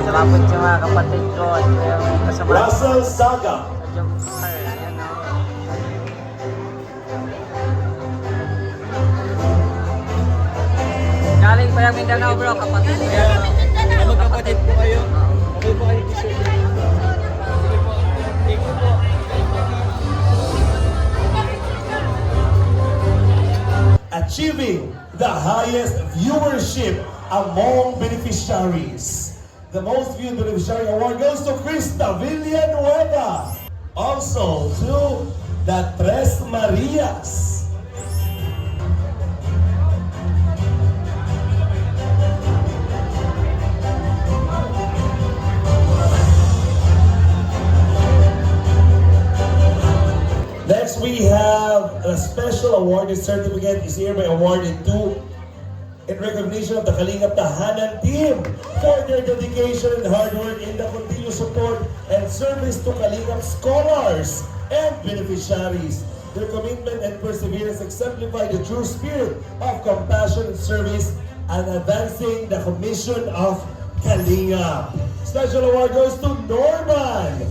Salamat sa mga kapatid ko at yung kasama Russell Saga. sa Jomcar. Ayan o. Galing pa yung Mindanao bro, kapatid ko yan. Magkapatid po kayo. Okay po kayo t-shirt. Thank you po. Achieving the highest viewership among beneficiaries. The most viewed beneficiary award goes to Krista Villanueva. Also to the Tres Marias. Next, we have a special awarded certificate is hereby awarded to in recognition of the Kalingap Tahanan team for their dedication and hard work in the continuous support and service to Kalingap scholars and beneficiaries. Their commitment and perseverance exemplify the true spirit of compassion and service and advancing the commission of Kalingap. Special award goes to Norman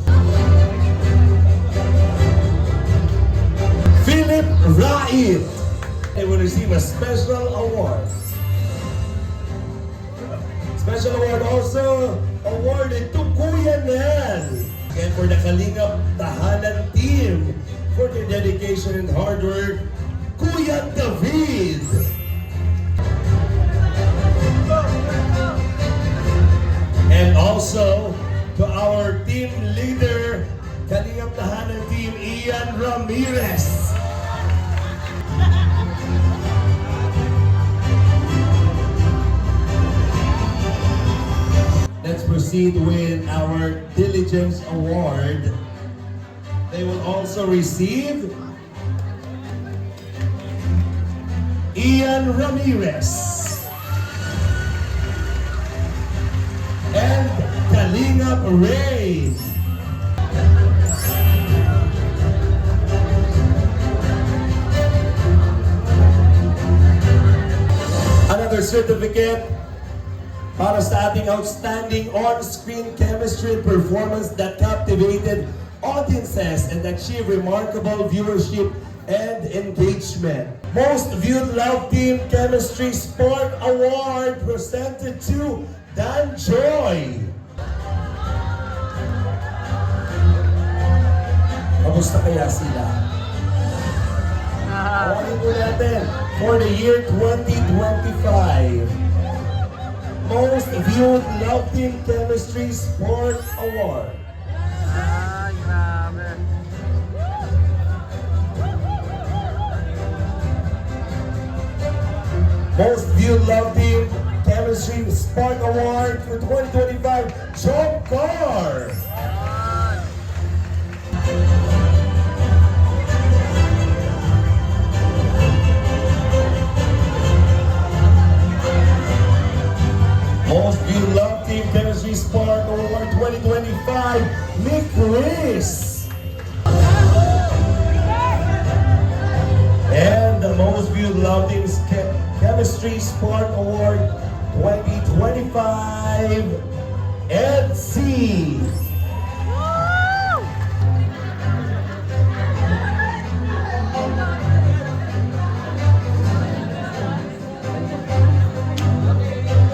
Philip Rait. They will receive a special award. Special award also awarded to Kuya Nel and for the Kalingap Tahanan team for their dedication and hard work, Kuya David. And also to our team leader, Kalingap Tahanan team, Ian Ramirez. Let's proceed with our Diligence Award. They will also receive Ian Ramirez and Kalingap Ray. Another certificate para sa ating outstanding on-screen chemistry and performance that captivated audiences and achieved remarkable viewership and engagement. Most viewed Love Team Chemistry Sport Award presented to Dan Joy. Kamusta kaya sila? Awardin po natin for the year 2025. Most viewed Love Team Chemistry Sport Award. Ay, grabe. Most viewed Love Team Chemistry Sport Award for 2025, Jomcar. Most viewed Love Team Chemistry Sport Award 2025, Nick Chris. And the most viewed Love Team Chemistry Sport Award 2025, Ed C.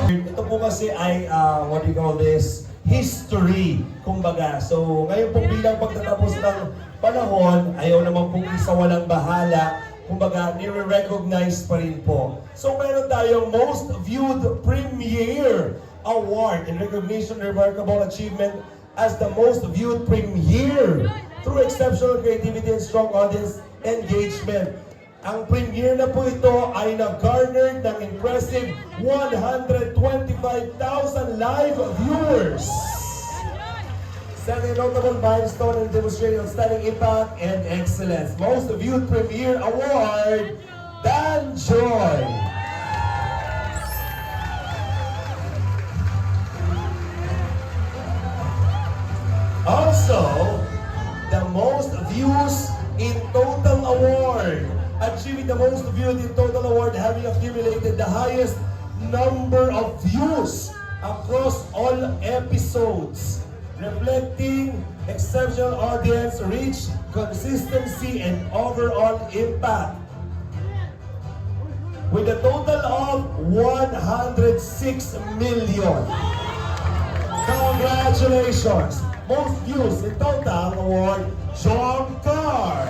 Ito po kasi ay, what do you call this? History, kumbaga. So, ngayon pong bilang pagtatapos ng panahon, ayaw naman pong isa walang bahala. Kumbaga, nire-recognize pa rin po. So, meron tayong Most Viewed Premiere Award in recognition of remarkable achievement as the most viewed premiere through exceptional creativity and strong audience engagement. Ang premiere na po ito ay nag-garnered ng impressive 125,000 live viewers. Setting a notable milestone and demonstrating outstanding impact and excellence. Most viewed premiere award, Dan Joy. Also, the most views in total award. Achieving the most viewed in total award, having accumulated the highest number of views across all episodes, reflecting exceptional audience reach, consistency, and overall impact. With a total of 106 million. Congratulations! Most views in total award, John Carr.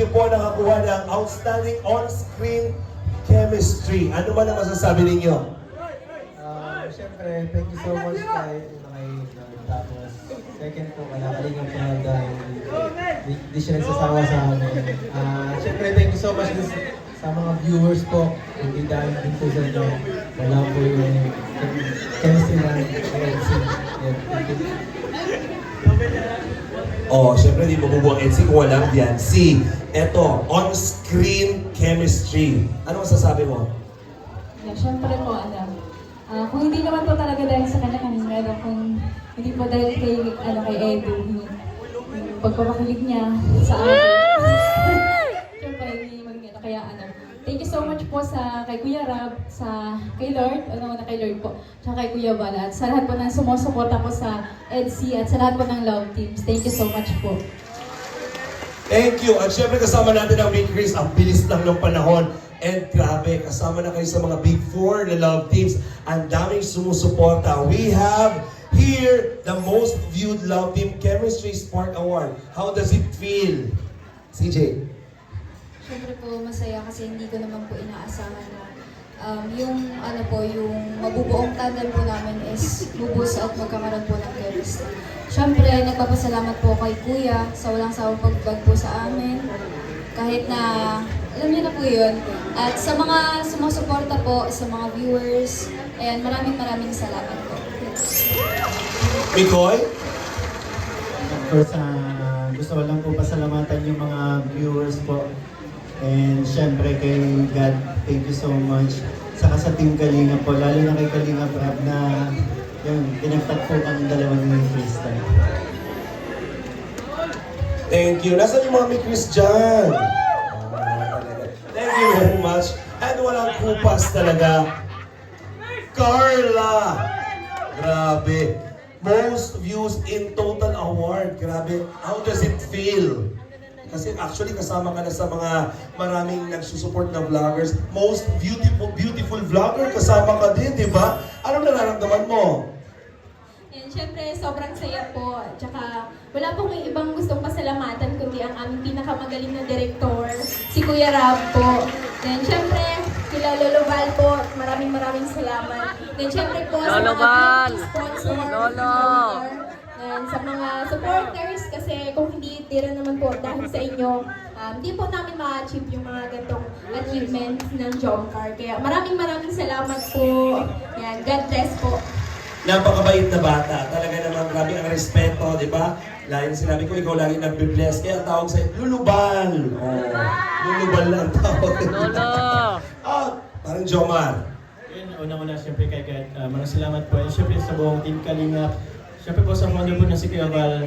Hindi po nakakuha ng outstanding on-screen chemistry. Ano man ang masasabi ninyo? Siyempre, thank you so much kay tapos second po, kalakalingan po na dahil di siya nagsasawa sa amin. Siyempre, thank you so much din sa mga viewers po. Hindi dahil din po sa inyo. Wala po yung chemistry na EDC. Oh, syempre di mabubuang NC kung walang Biancy. Eto, on-screen chemistry. Ano masasabi mo? Yeah, syempre po, kung hindi naman po talaga dahil sa kanya kanina, kung hindi po dahil kay Edu, yung pagpapakilig niya sa akin. Syempre, hindi maging kaya thank you so much po kay Kuya Rab, kay Lord, kay Lord po, tsaka kay Kuya Bala, at sa lahat po ng sumusuporta po sa EDC at sa lahat po ng love teams. Thank you so much po. Thank you. At syempre kasama natin ang Big Chris. Ang bilis lang ng panahon. And grabe, kasama na kayo sa mga Big Four na love teams. Ang daming sumusuporta. We have here the most viewed love team Chemistry Spark Award. How does it feel? CJ? Siyempre po masaya kasi hindi ko naman po inaasahan na yung mabubuong tandem po namin is lubos at magkakaroon po ng chemistry. Siyempre, nagpapasalamat po kay Kuya sa walang sawang pagbag po sa amin. Kahit na, alam niyo na po yun. At sa mga sumusuporta po, sa mga viewers, ayan, maraming salamat po. Mikoy? Of course, gusto ko lang po pasalamatan yung mga viewers po. And syempre kay God, thank you so much. Saka sa Team Kalinga po, lalo na kay Kalinga Prab na yung pinagtag po kami dalawa ni Krista. Thank you. Nasaan yung mga Big Chris dyan? Thank you very much. And walang kupas talaga. Carla! Grabe. Most views in total award. Grabe. How does it feel? Kasi actually kasama ka na sa mga maraming nagsusupport na vloggers. Most beautiful vlogger, kasama ka din, di ba? Anong nararamdaman mo? And syempre, sobrang saya po. Tsaka, wala pong ibang gustong pasalamatan kundi ang aming pinakamagaling na direktor, si Kuya Rab po. Then syempre, kila Lolo Val po, maraming salamat. Then syempre po, sa Lolo mga Val! sponsor, Lolo! and sa mga supporters, kasi kung hindi tira naman po dahil sa inyo, hindi po namin ma-achieve yung mga gantong achievements ng Jomcar. Kaya maraming salamat po. Yan, God bless po. Napakabait na bata. Talaga naman grabe ang respeto, di ba? Lagi sinabi ko, ikaw lagi nagbe-bless. Kaya ang tawag sa'yo, Lulubal. Oh, Lulubal lang tawag. Lolo! Oh, parang Jomar. Yun, unang-una siyempre kay God, maraming salamat po. And siyempre sa buong Team Kalinga. Siyempre po sa founder po na si Kuya Val,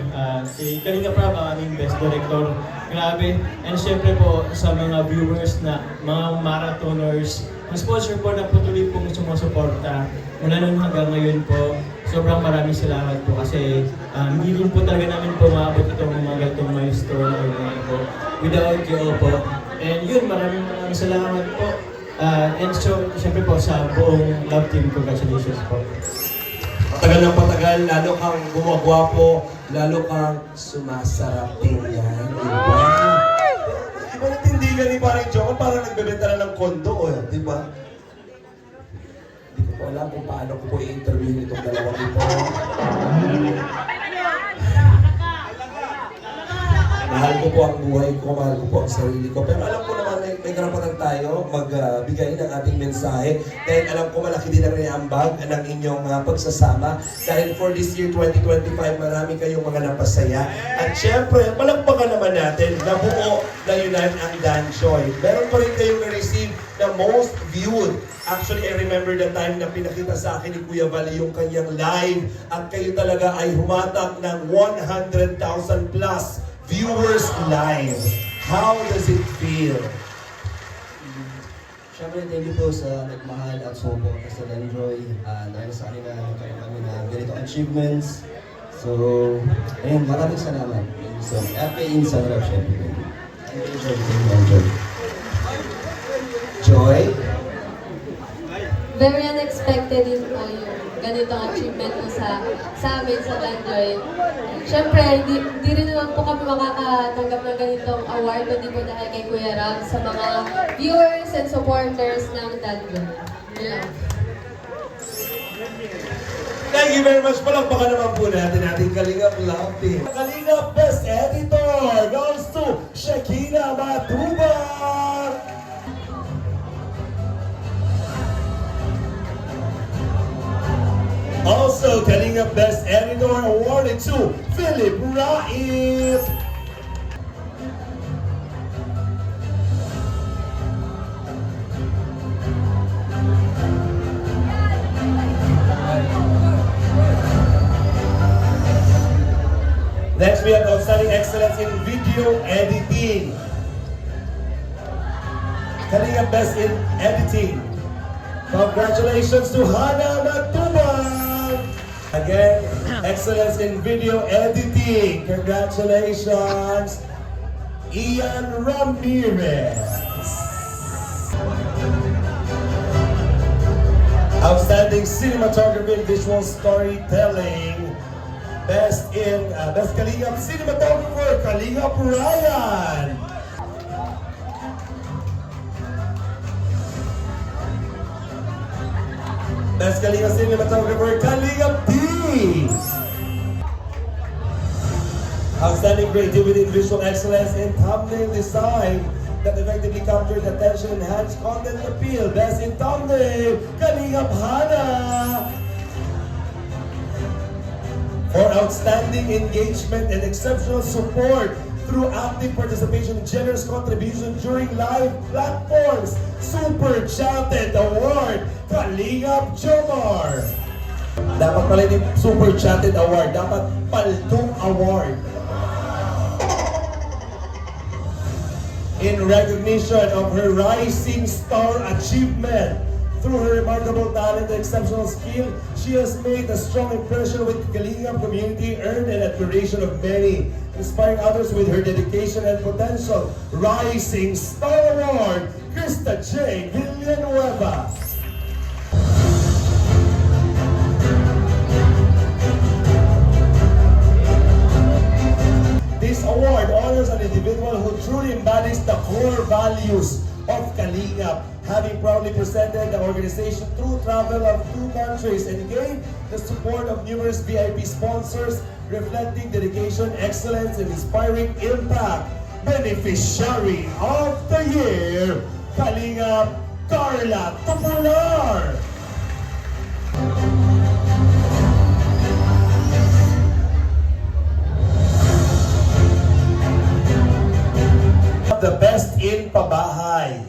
si Kalinga Prab, ang aming best director. Grabe. And siyempre po sa mga viewers na mga marathoners, ang sponsor po na patuloy pong sumusuporta. Mula nun hanggang ngayon po, sobrang maraming salamat po kasi hindi rin po talaga namin po maabot itong mga ganitong milestone ngayon po. Without you po. And yun, maraming salamat po. And so, siyempre po sa buong love team, congratulations po. Patagal ng patagal, lalo kang gumagwapo, lalo kang sumasarap tingnan, di ba? Iba na tindigan ni parang Jomar, parang nagbebenta na ng kondo, di ba? Hindi ko po alam kung paano ko po i-interview itong dalawang ito. Mahal ko po ang buhay ko, mahal ko po ang sarili ko. Pero alam ko naman may karapatan tayo magbigay ng ating mensahe. Dahil alam ko malaki din ang reambag ng inyong pagsasama. Dahil for this year 2025, marami kayong mga napasaya. At syempre, palagpakan naman natin na buo na yunan ang Dan Joy. Meron pa rin kayong na-receive na most viewed. Actually, I remember the time na pinakita sa akin ni Kuya Val yung kanyang live at kayo talaga ay humatak ng 100,000 plus viewers live. How does it feel? Siyempre, thank you po sa nagmahal at sumuporta sa Danjoy. Dahil sa kanila, nagkaroon kami na ganitong achievements. So, ayun, maraming salamat. So, at kay Insan Rap, siyempre. Thank you, Joy. Thank you, Joy. Joy? Very unexpected din po yung ganitong achievement po sa amin sa Danjoy. Siyempre, di rin naman po kami makakatanggap ng ganitong award kundi po dahil kay Kuya Ram sa mga viewers and supporters ng Danjoy. Yeah. Thank you very much. Palakpakan naman po natin ating Kalingap Love Team. Kalingap Best Editor goes to Shakina Matubang! Also, Kalingap Best Editor awarded to Philip Raif. Next, we have Outstanding Excellence in Video Editing. Kalingap Best in Editing. Congratulations to Hana Matubang! Again, excellence in video editing. Congratulations, Ian Ramirez. Outstanding cinematography and visual storytelling. Best Kalingap cinematographer, Kalingap Ryan. Best Kalingap cinematographer, Kalingap D. Outstanding creativity and visual excellence in thumbnail design that effectively captured attention and enhanced content appeal. Best in thumbnail, Kalingap Hana. For outstanding engagement and exceptional support through active participation and generous contribution during live platforms, Super Chatted Award, Kalingap Jomar. Dapat pala hindi Super Chatted Award, dapat Paltong Award. In recognition of her rising star achievement, through her remarkable talent and exceptional skill, she has made a strong impression with the Kalingap community, earned an admiration of many, inspiring others with her dedication and potential. Rising Star Award, Krista J. Villanueva. This award honors an individual who truly embodies the core values of Kalingap, having proudly presented the organization through travel of 2 countries and gained the support of numerous VIP sponsors, reflecting dedication, excellence, and inspiring impact. Beneficiary of the Year, Kalingap Carla Tupular. The Best in Pabahay.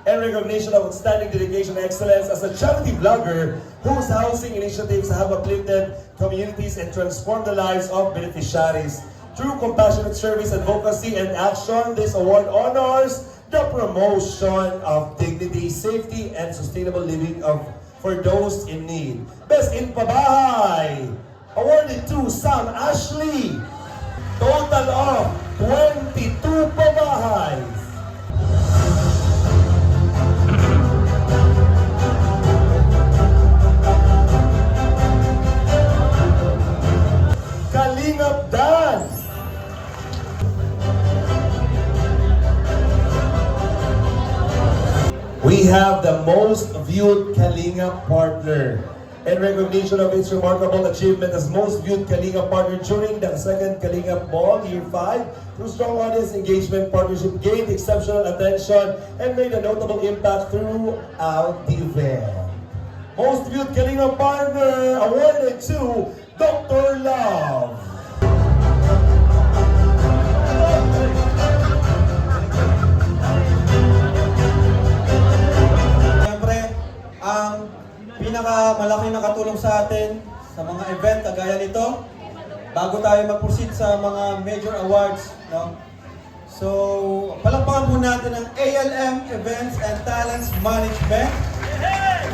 And recognition of outstanding dedication and excellence as a charity vlogger whose housing initiatives have uplifted communities and transformed the lives of beneficiaries. Through compassionate service, advocacy, and action, this award honors the promotion of dignity, safety, and sustainable living for those in need. Best in Pabahay, awarded to Sam Ashley. Total of 22 pabahays. Kalingap Dan. We have the most viewed Kalingap partner. In recognition of its remarkable achievement as most viewed Kalingap partner during the second Kalingap Ball, Year 5, through strong audience engagement, partnership gained exceptional attention and made a notable impact throughout the event. Most viewed Kalingap partner awarded to Dr. Love. Siyempre, ang pinakamalaki na katulong sa atin sa mga event kagaya nito bago tayo mag-proceed sa mga major awards, no? So, palakpakan po natin ang ALM Events and Talents Management.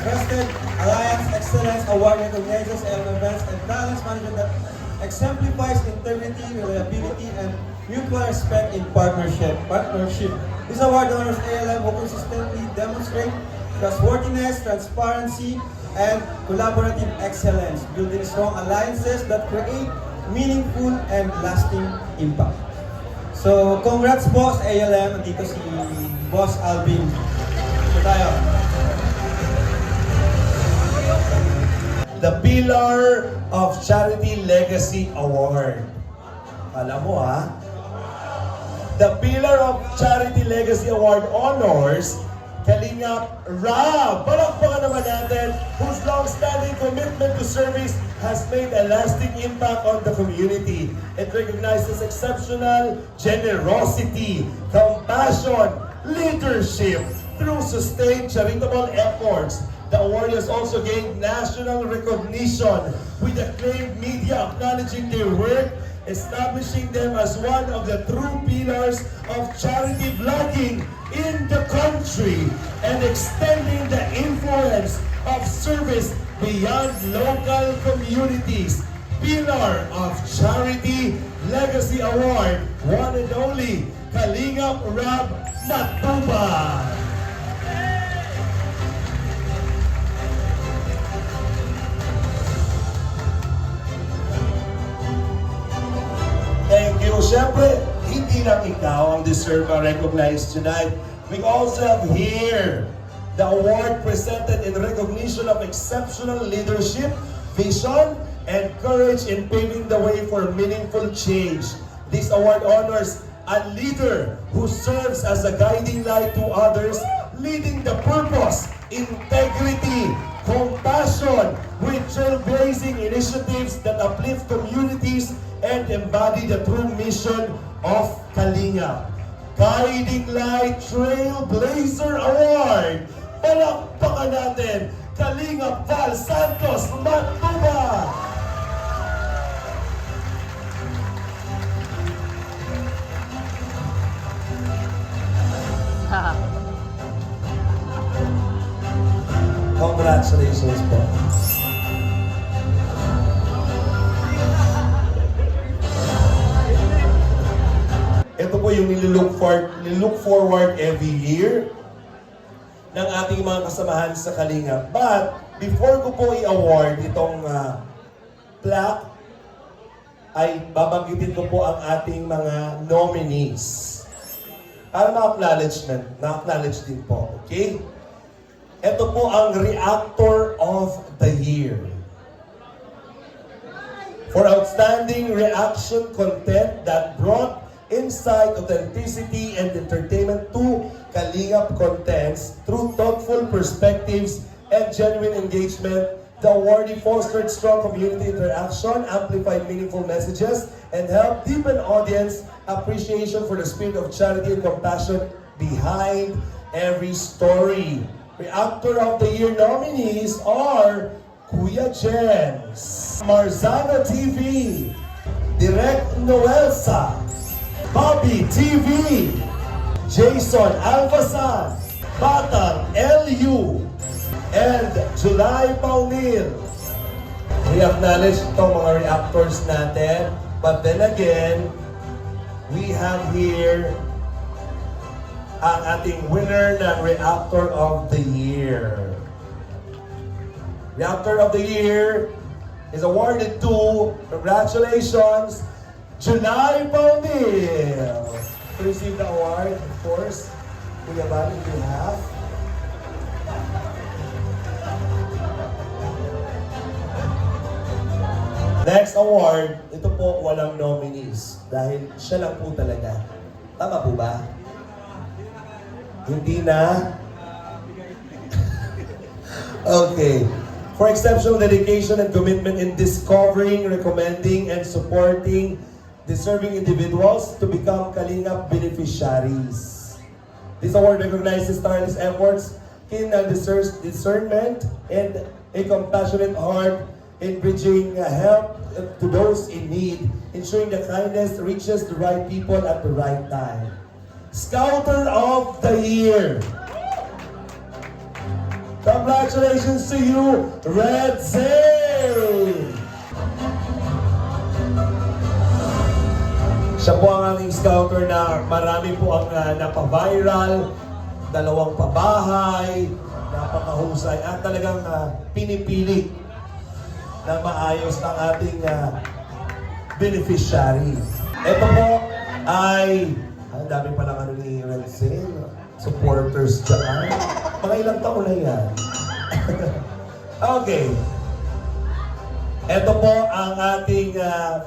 Trusted Alliance Excellence Award recognizes ALM Events and Talents Management that exemplifies integrity, reliability, and mutual respect in partnership. This award honors ALM who consistently demonstrate trustworthiness, transparency, and collaborative excellence, building strong alliances that create meaningful and lasting impact. So, congrats po sa ALM. Nandito si Boss Alvin. So tayo. The Pillar of Charity Legacy Award. Alam mo ha? The Pillar of Charity Legacy Award honors Kalingap Rab. Palakpakan naman natin, whose long-standing commitment to service has made a lasting impact on the community. It recognizes exceptional generosity, compassion, leadership through sustained charitable efforts. The award has also gained national recognition with acclaimed media acknowledging their work, establishing them as one of the true pillars of charity vlogging in the country and extending the influence of service beyond local communities. Pillar of Charity Legacy Award, one and only Kalingap Rab Matuba. Thank you. Siyempre, hindi lang ikaw ang deserve and recognized tonight. We also have here the award presented in recognition of exceptional leadership, vision, and courage in paving the way for meaningful change. This award honors a leader who serves as a guiding light to others, leading the purpose, integrity, compassion with trailblazing initiatives that uplift communities and embody the true mission of Kalingap. Guiding Light Trailblazer Award. Palakpakan natin, Kalingap Val Santos Matuba. Congratulations po. Ito po yung nilook forward every year ng ating mga kasamahan sa Kalingap. But, before ko po i-award itong plaque, ay babanggitin ko po ang ating mga nominees. Para ma-acknowledge din po. Okay? Ito po ang Reactor of the Year. For outstanding reaction content that brought insight, authenticity, and entertainment to Kalingap contents through thoughtful perspectives and genuine engagement, the awardee fostered strong community interaction, amplified meaningful messages, and helped deepen audience appreciation for the spirit of charity and compassion behind every story. Reactor of the Year nominees are Kuya Jens, Marzana TV, Direct Noelsa, Bobby TV, Jason Alvasan, Batang LU, and July Paunil. We acknowledge itong mga reactors natin, but then again, we have here ang ating winner ng Reactor of the Year. Reactor of the Year is awarded to, congratulations, July Paunil. To receive the award, of course, Kuya Bani, you have. Next award, ito po walang nominees dahil siya lang po talaga. Tama po ba? Hindi na? Okay. For exceptional dedication and commitment in discovering, recommending, and supporting deserving individuals to become Kalingap beneficiaries. This award recognizes tireless efforts, keen discernment, and a compassionate heart in bridging help to those in need, ensuring the kindness reaches the right people at the right time. Scouter of the Year. Congratulations to you, Red Zay! Siya po ang aming scouter na marami po ang napaviral, 2 pabahay, napakahusay, at talagang pinipili na maayos ang ating beneficiary. Ito po ay, ang dami pa lang ano ni Red Zay, supporters dyan. Mga ilang taon na yan. Okay. Ito po ang ating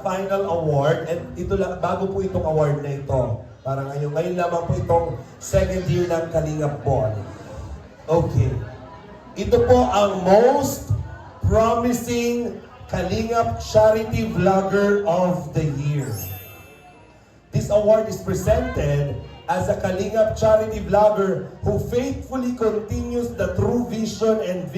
final award. At ito lang, bago po itong award na ito. Para ngayon lamang po itong second year ng Kalingap Ball. Okay. Ito po ang most promising Kalingap Charity Vlogger of the Year. This award is presented as a Kalingap charity vlogger who faithfully continues the true vision and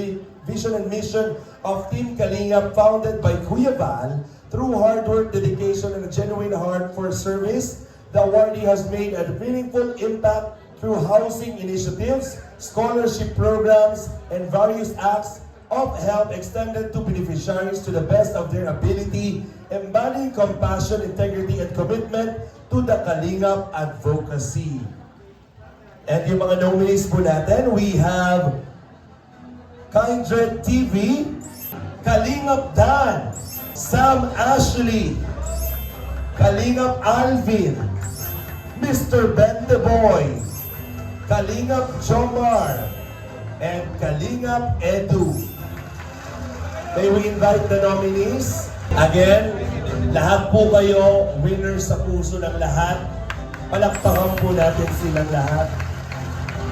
mission of Team Kalingap, founded by Kuya Val. Through hard work, dedication, and a genuine heart for service, the awardee has made a meaningful impact through housing initiatives, scholarship programs, and various acts of help extended to beneficiaries to the best of their ability, embodying compassion, integrity, and commitment to the Kalingap advocacy. And yung mga nominees po natin, we have Kindred TV, Kalingap Dan, Sam Ashley, Kalingap Alvin, Mr. Ben the Boy, Kalingap Jomar, and Kalingap Edu. May we invite the nominees? Again, lahat po kayo winners sa puso ng lahat. Palakpakan po natin silang lahat.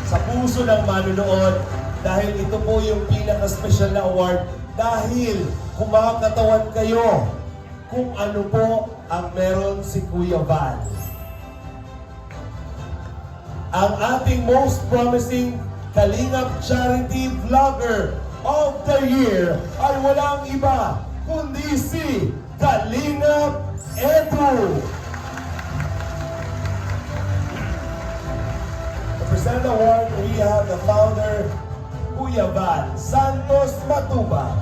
Sa puso ng manunood, dahil ito po yung pinaka-special na award dahil kumakatawan kayo kung ano po ang meron si Kuya Val. Ang ating most promising Kalingap Charity Vlogger of the Year ay walang iba kundi si Kalingap Edu. To present the award, we have the founder, Kuya Val Santos Matuba.